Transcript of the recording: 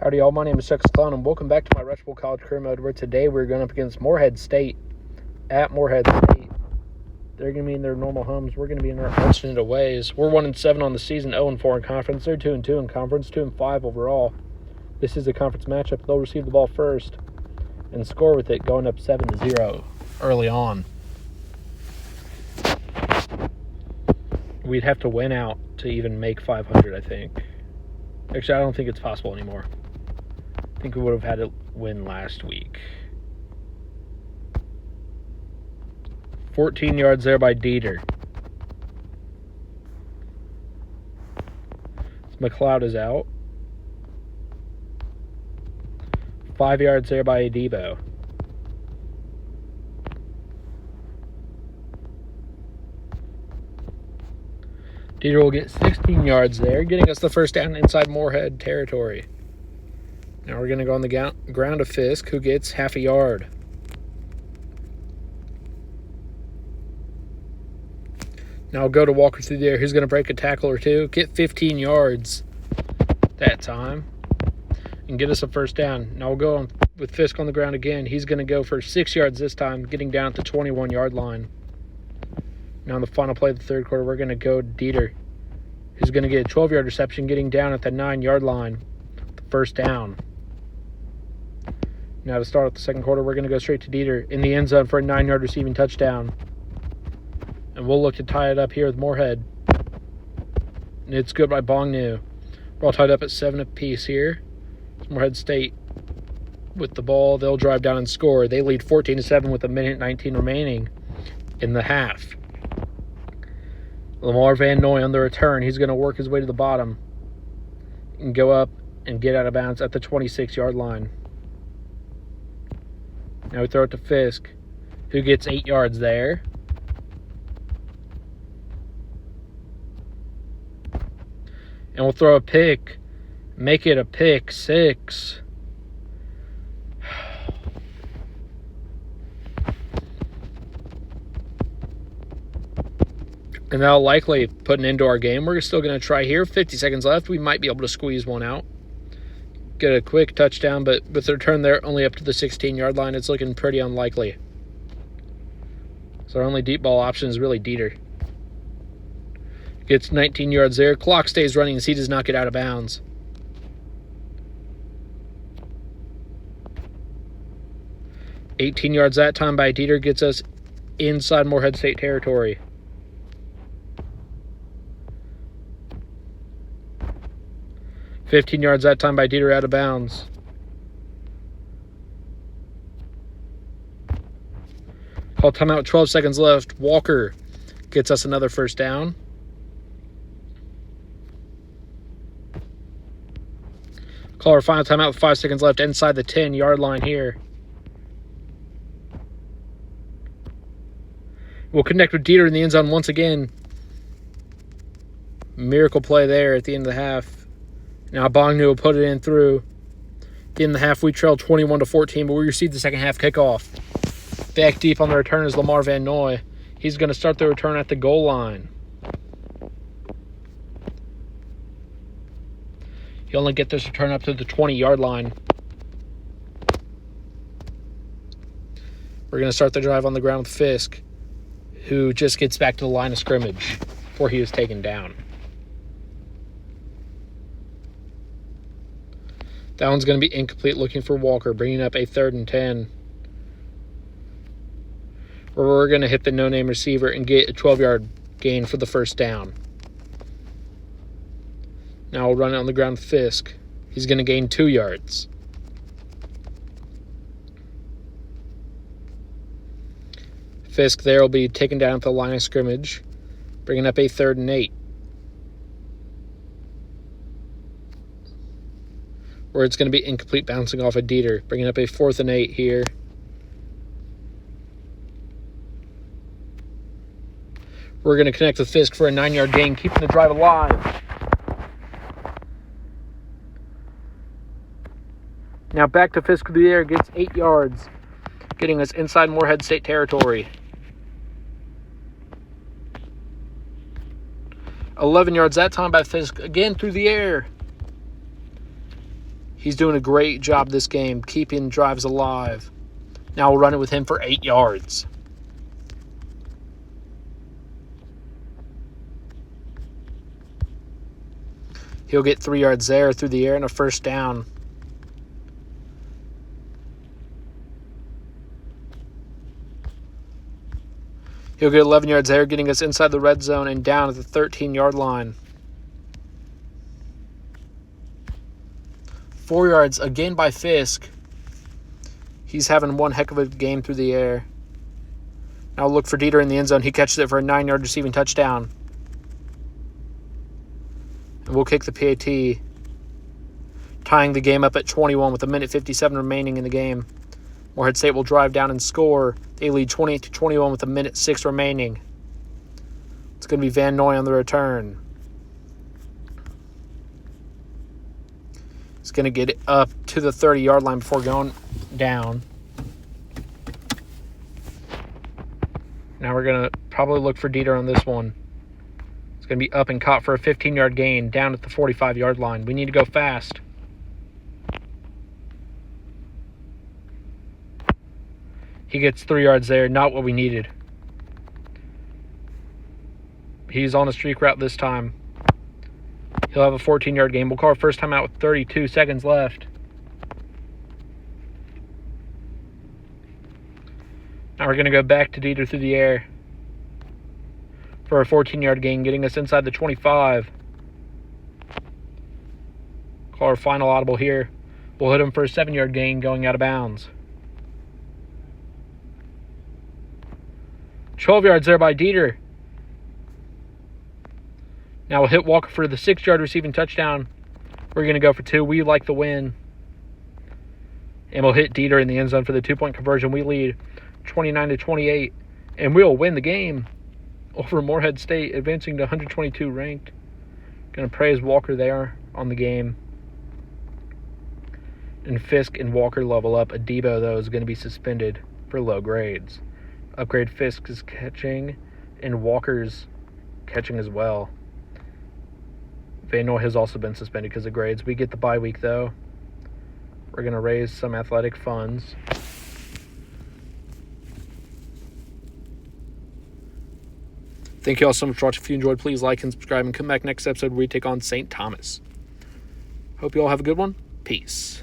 Howdy y'all, my name is ChucklesTC and welcome back to my Rushville College career mode, where today we're going up against Morehead State at Morehead State. They're going to be in their normal homes. We're going to be in our alternate aways. We're 1-7 on the season, 0-4 in conference. They're 2-2 in conference, 2-5 overall. This is a conference matchup. They'll receive the ball first and score with it, going up 7-0 early on. We'd have to win out to even make 500, I think. Actually, I don't think it's possible anymore. I think we would have had to win last week. 14 yards there by Dieter. McLeod is out. 5 yards there by Adebo. Dieter will get 16 yards there, getting us the first down inside Morehead territory. Now we're going to go on the ground to Fisk, who gets half a yard. Now we'll go to Walker through the air, who's going to break a tackle or two, get 15 yards that time, and get us a first down. Now we'll go on with Fisk on the ground again. He's going to go for 6 yards this time, getting down at the 21-yard line. Now in the final play of the third quarter, we're going to go to Dieter, who's going to get a 12-yard reception, getting down at the 9-yard line. The first down. Now to start off the second quarter, we're going to go straight to Dieter in the end zone for a 9-yard receiving touchdown. And we'll look to tie it up here with Morehead. And it's good by Bongnu. We're all tied up at 7 apiece here. Morehead State with the ball. They'll drive down and score. They lead 14-7 with 1:19 remaining in the half. Lamar Van Noy on the return. He's going to work his way to the bottom and go up and get out of bounds at the 26-yard line. Now we throw it to Fisk, who gets 8 yards there. And we'll throw a pick, make it a pick six. And that'll likely put an end to our game. We're still going to try here. 50 seconds left. We might be able to squeeze one out. Get a quick touchdown, but with the return there only up to the 16-yard line, it's looking pretty unlikely. So our only deep ball option is really Dieter. Gets 19 yards there. Clock stays running as he does not get out of bounds. $18 yards that time by Dieter gets us inside Morehead State territory. $15 yards that time by Dieter out of bounds. Call timeout with 12 seconds left. Walker gets us another first down. Call our final timeout with 5 seconds left inside the 10-yard line here. We'll connect with Dieter in the end zone once again. Miracle play there at the end of the half. Now Bongnu will put it in through. In the half, we trail 21-14, but we received the second half kickoff. Back deep on the return is Lamar Van Noy. He's going to start the return at the goal line. He only get this return up to the 20-yard line. We're going to start the drive on the ground with Fisk, who just gets back to the line of scrimmage before he is taken down. That one's going to be incomplete, looking for Walker, bringing up a 3rd and 10. Where we're going to hit the no-name receiver and get a 12-yard gain for the first down. Now we'll run it on the ground with Fisk. He's going to gain 2 yards. Fisk there will be taken down at the line of scrimmage, bringing up a 3rd and 8. Where it's going to be incomplete, bouncing off of Dieter, bringing up a 4th and 8 here. We're going to connect with Fisk for a 9-yard gain, keeping the drive alive. Now back to Fisk through the air, gets 8 yards, getting us inside Morehead State territory. 11 yards that time by Fisk, again through the air. He's doing a great job this game, keeping drives alive. Now we'll run it with him for 8 yards. He'll get 3 yards there through the air and a first down. He'll get 11 yards there, getting us inside the red zone and down at the 13-yard line. 4 yards, again by Fisk. He's having one heck of a game through the air. Now look for Dieter in the end zone. He catches it for a 9-yard receiving touchdown. And we'll kick the PAT, tying the game up at 21 with 1:57 remaining in the game. Morehead State will drive down and score. They lead 28-21 with 1:06 remaining. It's going to be Van Noy on the return. He's going to get it up to the 30-yard line before going down. Now we're going to probably look for Dieter on this one. It's going to be up and caught for a 15-yard gain down at the 45-yard line. We need to go fast. He gets 3 yards there, not what we needed. He's on a streak route this time. He'll have a 14-yard gain. We'll call our first time out with 32 seconds left. Now we're going to go back to Dieter through the air for a 14-yard gain, getting us inside the 25. Call our final audible here. We'll hit him for a 7-yard gain going out of bounds. 12 yards there by Dieter. Now we'll hit Walker for the 6-yard receiving touchdown. We're going to go for 2. We like the win. And we'll hit Dieter in the end zone for the 2-point conversion. We lead 29-28. And we'll win the game over Morehead State, advancing to 122 ranked. Going to praise Walker there on the game. And Fisk and Walker level up. Adebo, though, is going to be suspended for low grades. Upgrade Fisk's catching and Walker's catching as well. Van Noy has also been suspended because of grades. We get the bye week, though. We're going to raise some athletic funds. Thank you all so much for watching. If you enjoyed, please like and subscribe and come back next episode where we take on St. Thomas. Hope you all have a good one. Peace.